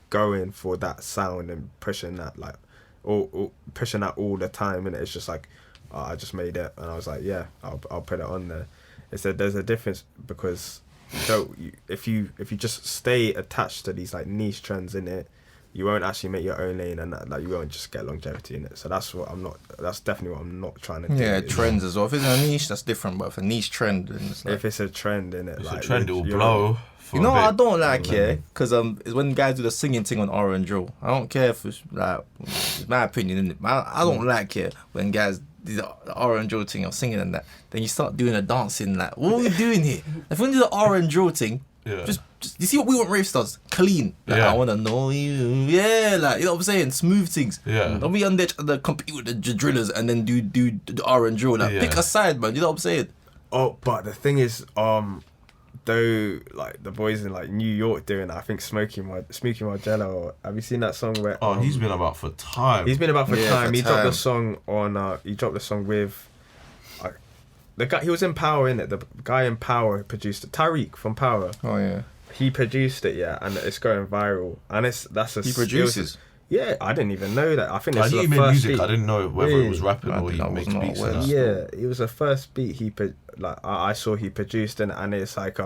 going for that sound and pushing that like, or pushing that all the time. And it's just like, I just made it, and I was like, yeah, I'll put it on there. It's that there's a difference because if you just stay attached to these like niche trends in it, you won't actually make your own lane, and that, like you won't just get longevity in it. So that's definitely what I'm not trying to do. Yeah, trends as well. If it's a niche, that's different. But if a niche trend, then it's like, If it's a trend in it, If like a trend, it will you're- blow. you know what I don't like here? Because it's when guys do the singing thing on R and Drill. I don't care if it's like, it's my opinion, innit? I don't like it when guys do the R and Drill thing or singing and that. Then you start doing a dancing like, what are we doing here? If we do the R and Drill thing, just you see what we want rave stars? Clean. Like, I wanna know you. Yeah, like you know what I'm saying? Smooth things. Yeah. Don't be on there trying to compete with the drillers and then do the R and Drill. Like pick a side, man. You know what I'm saying? Oh, but the thing is, though, like the boys in like New York doing that, I think Smokey Margello. Have you seen that song where? Oh, he's been about for time. He's been about for time. for He dropped time. the song on. He dropped the song with. The guy, he was in Power, innit? The guy in Power who produced it. Tariq from Power. Oh yeah. He produced it, yeah, and it's going viral. And He produces. Yeah, I didn't even know that. I think I this knew is he the made first music. beat. I didn't know whether it was rapping I or he was makes not beats. aware. And that. Yeah, it was the first beat I saw he produced, and it's like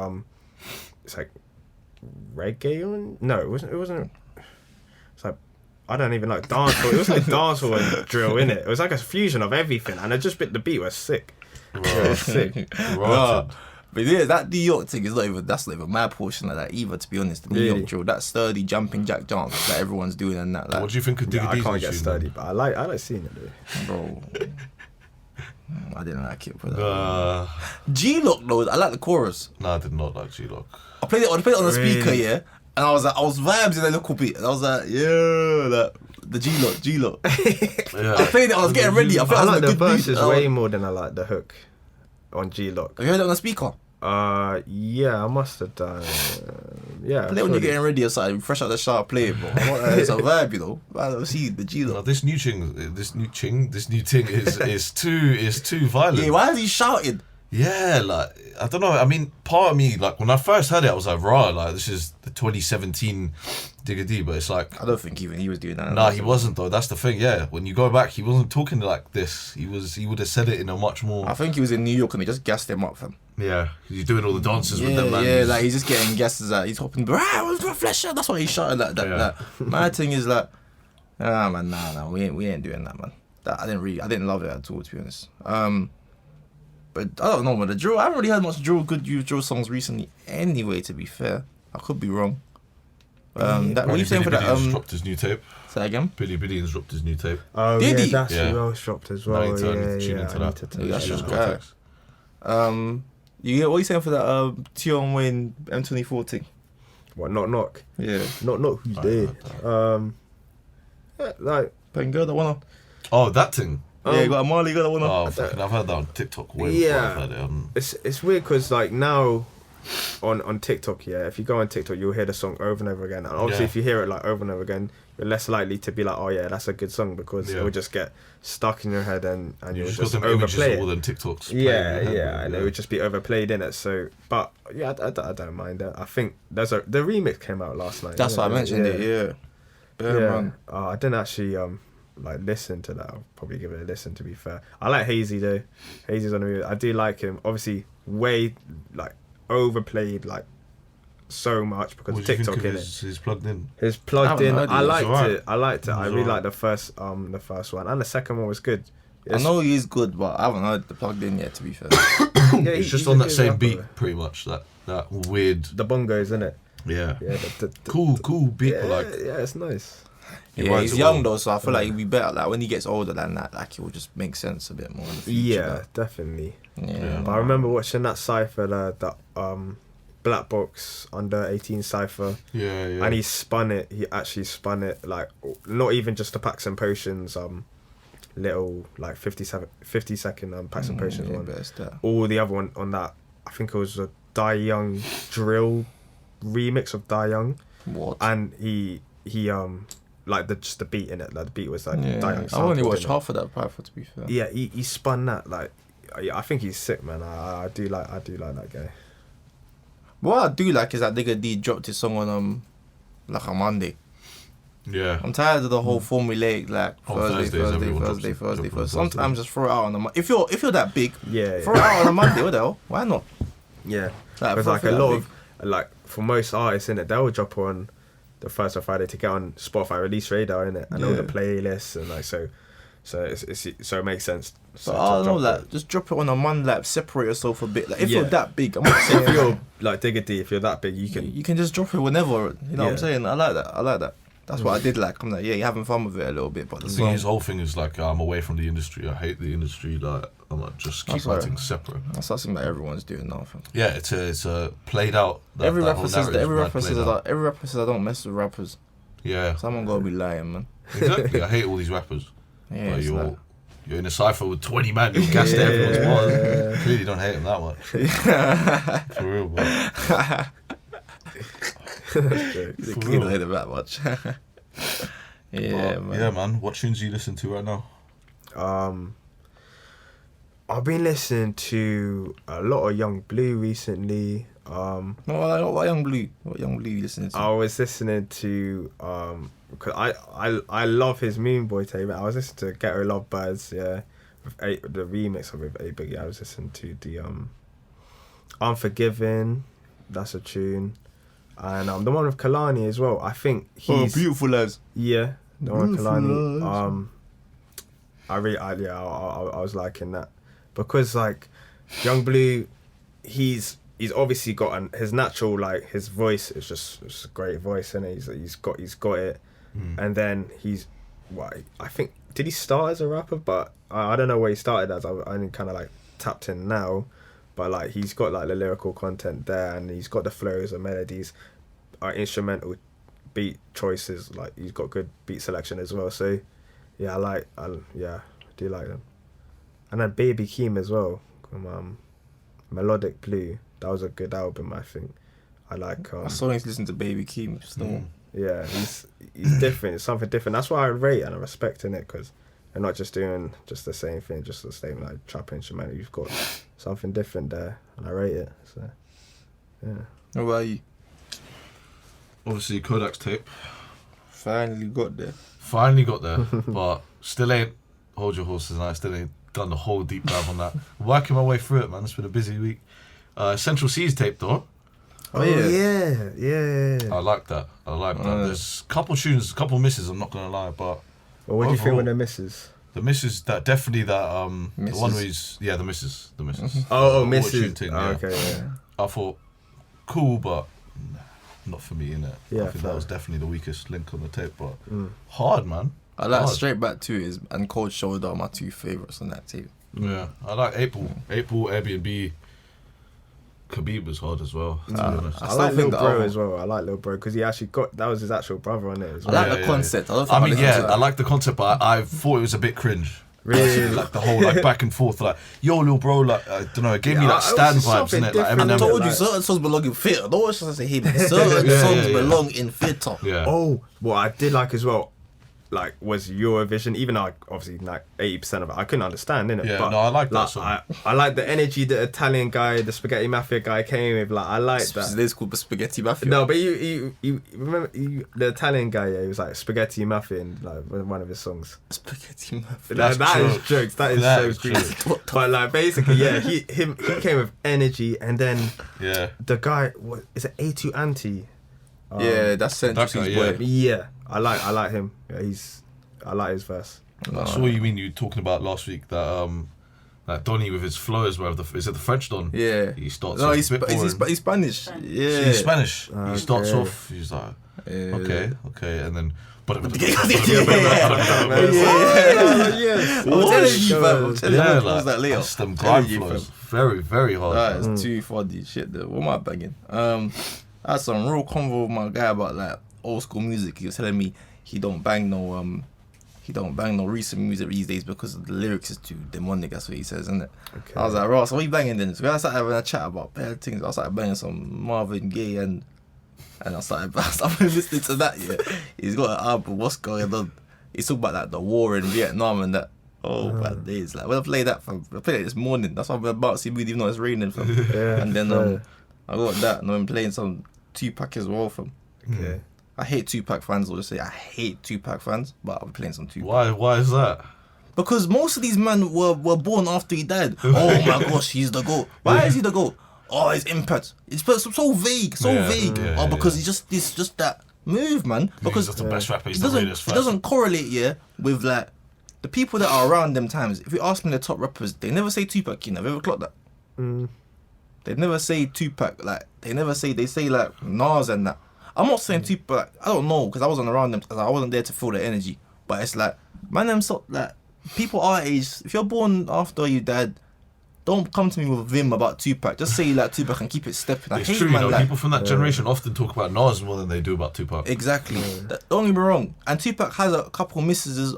reggae. No, it wasn't. It's like I don't even like dancehall. It was like dancehall and drill in it. It was like a fusion of everything, and the beat was sick. It was sick. Rotted. But yeah, that New York thing is not even my portion of that either, to be honest. The New Really? York drill, that sturdy jumping jack dance that everyone's doing and that, like, What do you think of Digga Yeah, I D's can't new get tune, sturdy, then? but I like seeing it though. bro. I didn't like it, but G-Lock though, I like the chorus. No, I did not like G-Lock. I played it on the speaker, Really? yeah, and I was vibes in a little bit, and I was like, yeah, like the G-Lock. Yeah. I played it, I was getting ready. I felt I I was like in a the good mood. verses way more than I like the hook on G-Lock. Have you heard it on the speaker? Yeah, I must have done. Yeah. Play when you're getting ready or something, fresh out the shower, play it, bro. It's a vibe, you know. I don't see the No, G-Lock. this new thing is too violent. Yeah, why is he shouting? Yeah, like I don't know. I mean, part of me, like when I first heard it, I was like, "Rah!" Like this is the 2017 Digga D, but it's like, I don't think even he was doing that. nah, he wasn't though. That's the thing. Yeah, when you go back, he wasn't talking like this. He would have said it in a much more. I think he was in New York and they just gassed him up, fam. Yeah, he's doing all the dances with Yeah, them. Man. yeah, like he's just getting gases out. He's hopping, what's my flesh? That's why he's shouting like that. Yeah. Like, my thing is like, man, nah, we ain't doing that, man. That I didn't love it at all, to be honest. But I don't know, man. The drill, I haven't really heard much good drill songs recently. Anyway, to be fair, I could be wrong. What are you saying for that? Billy's dropped his new tape. Say that again. Billy Billions dropped his new tape. Oh Did yeah, he? that's Yeah. well dropped as well. I need to Yeah, tune into I that. need to Yeah, tune that's into just that. great. You get what you saying for that Tion Wayne M24 thing? What? Knock. Yeah. Knock. Who's there? Yeah, like Girl that one. Oh, that thing. Yeah, you got a Marley, you got that one. Oh, fucking! I've heard that on TikTok way Yeah. before I've heard it on. it's weird because like now on TikTok, yeah, if you go on TikTok, you'll hear the song over and over again. And obviously, Yeah. if you hear it like over and over again, you're less likely to be like, oh yeah, that's a good song because it will just get stuck in your head and You you'll just just got them images overplay of all it. them TikToks. Yeah, playing in your yeah, head, and it would just be overplayed in it. So, but yeah, I don't mind that. I think the remix came out last night. That's why I mentioned it. Yeah. Yeah, man. I didn't actually like listen to that. I'll probably give it a listen. To be fair, I like Hazy though. Hazy's on the move. I do like him. Obviously, way like overplayed. Like so much because What of do you think TikTok of in it. his plugged in? His plugged I in. haven't heard I it. liked It's alright. it. I liked it. I It's really alright. liked the first one, and the second one was good. I know he's good, but I haven't heard the plugged in yet. To be fair, Yeah, It's he's just a on that good same rapper. beat, pretty much. That weird. The bongos, isn't it? Yeah. Yeah. Cool beat. Yeah, Like yeah, it's nice. he yeah, writes he's it young well. though, so I feel like he'll be better. Like when he gets older than that, like it will just make sense a bit more in the future. Yeah, definitely. Yeah. But I remember watching that cipher, the Black Box under 18 cipher, Yeah. and he spun it. He actually spun it like not even just the Packs and Potions little like 50 second Packs and Potions one. Best that. All the other one on that, I think it was a Die Young drill remix of Die Young, What? and he like just the beat in it, like the beat was like Yeah, Die Young. I've only sampled watched in it. half of that Python, to be fair. Yeah, he spun that like. I think he's sick, man. I do like that guy. What I do like is that Digga D dropped his song on like a Monday. Yeah. I'm tired of the whole formulaic like On Thursday. Thursdays, everyone drops it. Drops on Sometimes just throw it out on the Monday. If you're that big, Yeah, throw it out on a Monday. What the hell? Why not? yeah. Like, Because for like a that lot big. of like for most artists in it, they'll drop on the first of Friday to get on Spotify release radar in it and all the Yeah. playlists and like so it makes sense. So to I don't know, drop like just drop it on a Monday, like separate yourself a bit. Like if Yeah. you're that big, I'm not it. saying If you're like Digga D, if you're that big, you can. you can just drop it whenever. You know what I'm Yeah. saying? I like that. That's what I did like. I'm like, yeah, you're having fun with it a little bit, but the I think song, his whole thing is like, I'm away from the industry. I hate the industry. Like, I'm like, just keep That's my right. things separate. that's something that everyone's doing now. Fam. Yeah, it's a played out. Every that rapper whole says that. narrative Every is rapper mad says played out. that. Every rapper says I don't mess with rappers. Yeah, Someone gotta be lying, man. exactly. I hate all these rappers. Yeah, Like, it's you're like, you're in a cipher with 20 man. You're gassed Yeah. everyone's bars. Clearly, don't hate him that much. For real, but he's a For clean real. later that much. Yeah, man. yeah, man. What tunes do you listen to right now? I've been listening to a lot of Young Blue recently. What Young Blue? What Young Blue you listening to? I was listening to because I love his Moon Boy tape. I was listening to Ghetto Love Birds, yeah, with the remix of it with A-Biggie. I was listening to the Unforgiven, that's a tune, and the one with Kalani as well. I think he's beautiful lads. yeah, the one with Beautiful Kalani. lads. I was liking that because like Young Blue, he's obviously got his natural like his voice is just a great voice, and he's got it, and then I think did he start as a rapper, but I don't know where he started as. I only kind of like tapped in now, but like he's got like the lyrical content there, and he's got the flows and melodies, instrumental beat choices. Like he's got good beat selection as well. So yeah, I do like them. And then Baby Keem as well, from Melodic Blue. That was a good album, I think. I like. I still need to listen to Baby Keem. Still. Yeah, he's different. It's something different. That's why I rate and I respect in it, because they're not just doing just the same thing, just the same like trap instrumental. You've got something different there, and I rate it. So yeah. What about you? Obviously, Kodak's tape. Finally got there. Finally got there, but still ain't hold your horses. And I still ain't done the whole deep dive on that. Working my way through it, man. It's been a busy week. Central C's tape though. Oh, yeah. yeah. I like that. There's a couple tunes, a couple misses. I'm not gonna lie, but Well, what do you think overall, when they're misses? the misses that definitely that the one Misses. where he's the misses. Oh, All misses. tuned in, Oh, yeah. okay, yeah. I thought cool, but nah, not for me, innit? Yeah, I think fair. that was definitely the weakest link on the tape, but hard, man. I like Hard. Straight Back 2 and Cold Shoulder are my two favourites on that tape. Yeah, I like April, Airbnb. Khabib was hard as well. To be honest. I I still like think Lil the Bro album- as well. I like Lil Bro because he actually that was his actual brother on it as I well. like the concept. I don't think I mean, listened yeah, to I like the concept, but I thought it was a bit cringe. Really? Like the whole like back and forth, like yo, little bro, like I don't know, it gave me Yeah, like it was Stan just vibes, something innit? Like different, I Eminem. told you like- certain songs belong in theatre. I don't want to say him. Certain Yeah, songs yeah. belong in theatre. Yeah. Oh, what I did like as well, like was Eurovision, even though obviously like 80% of it I couldn't understand, innit? Yeah, but, no, I like that song. I like the energy the Italian guy, the Spaghetti Mafia guy came with. Like I like that. It's called the Spaghetti Mafia. No, but you remember the Italian guy? Yeah, he was like Spaghetti Mafia in like one of his songs. Spaghetti Mafia. That is jokes. That is so true. But like basically, yeah, he came with energy, and then the guy, what is it? A2 Anti. Yeah, that's Century's boy. Yeah, I like him. Yeah, I like his verse. I saw what you mean. You were talking about last week that that Donny with his flow as well. Is it the French Don? Yeah. He starts. No, he's Spanish. Yeah. He's Spanish. He starts off. He's like, okay, and then. I'm telling you, That's them grind flows. Very, very hard. That is too funny shit. Though. What am I banging? I had some real convo with my guy about like old school music. He was telling me he don't bang no recent music these days because the lyrics is too demonic. That's what he says, isn't it? Okay. I was like, Ross, what are you banging then? So I started having a chat about bad things. I started banging some Marvin Gaye and I started listening to that. Yeah, he's got an album. What's going on? He's talking about like the war in Vietnam and that. Oh, bad days. Like when I played that, I played it this morning. That's why I'm about to see mood even though it's raining. And then I got that, and I'm playing some Tupac as well. Okay. I hate Tupac fans. I'll just say I hate Tupac fans, but I'll be playing some Tupac. Why is that? Because most of these men were born after he died. Oh my gosh, he's the GOAT. Why is he the GOAT? Oh, his impact. It's so vague, vague. Because he's just that move, man. Because he's just the best rapper. He's it doesn't correlate, with like the people that are around them times. If you ask them the top rappers, they never say Tupac. You know, have you ever clocked that? They never say Tupac. Like they say like Nas and that. I'm not saying Tupac. I don't know because I wasn't around them because I wasn't there to feel the energy. But it's like man, them so like people our age. If you're born after you died. Don't come to me with a vim about Tupac. Just say like Tupac and keep it stepping. It's true, man. People from that generation often talk about Nas more than they do about Tupac. Exactly. Don't get me wrong. And Tupac has a couple misses as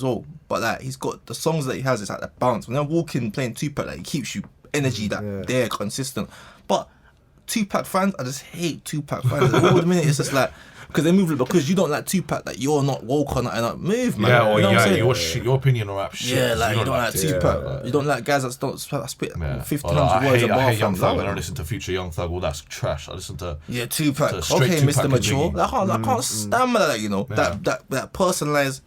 well. But like he's got the songs that he has. It's like that bounce. When they're walking playing Tupac, like he keeps you energy there consistent. But Tupac fans, I just hate Tupac fans. All the minute it's just like. Because they move because you don't like Tupac, that you're not woke on that move, man. Yeah, you know what I'm saying? Your opinion on rap shit. Yeah, like you don't like Tupac. You don't like guys that don't spit 1,500 words a bar. I hate Young Thug. I don't listen to Future Young Thug. All that's trash. I listen to Tupac. Okay, Mr. Mature. I can't stand that. You know that personalized.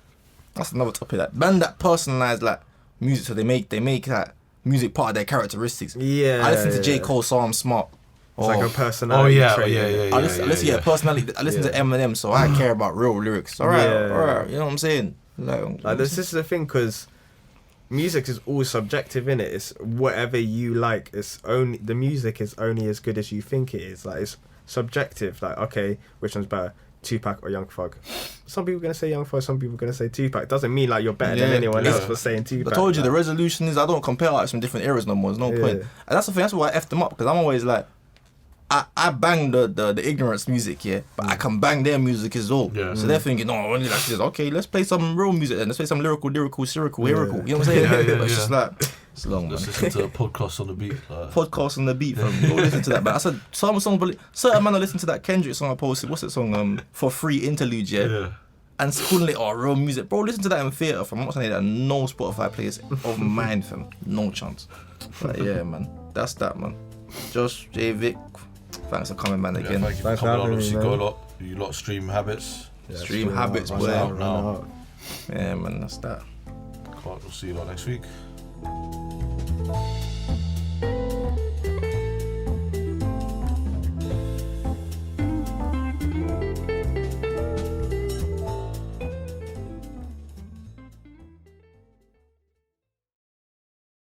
That's another topic. That man, that personalized like music. So they make that music part of their characteristics. Yeah. I listen to J. Cole, so I'm smart. It's like a personality. I listen personality. I listen to Eminem, so I care about real lyrics. All right. You know what I'm saying? Like this is the thing, because music is all subjective, innit? It's whatever you like. The music is only as good as you think it is. Like it's subjective. Like okay, which one's better, Tupac or Young Thug? Some people are gonna say Young Thug. Some people are gonna say Tupac. Doesn't mean like you're better than anyone else for saying Tupac. I told you the resolution is I don't compare artists from different eras no more. There's no point. And that's the thing. That's why I effed them up, because I'm always like. I bang the ignorance music, but I can bang their music as well. Yeah. So they're thinking, no, I only like this. Okay, let's play some real music then. Let's play some lyrical, satirical. You know what I'm saying? But it's just like, it's long, man. Let's listen to a podcast on the beat. Podcast on the beat, fam. Go listen to that. But I said, some songs, certain man I listen to that Kendrick song I posted. What's that song? For Free Interlude, yeah. And calling it real music. Bro, listen to that in theatre, fam. I'm not saying that no Spotify plays of mine, fam. No chance. But yeah, man. That's that, man. Josh, J.Vick. Thanks for coming, man, again. Thank you for coming on. Obviously, you lot stream habits. Stream habits, boy. Out now. Yeah, man, that's that. We'll see you lot next week.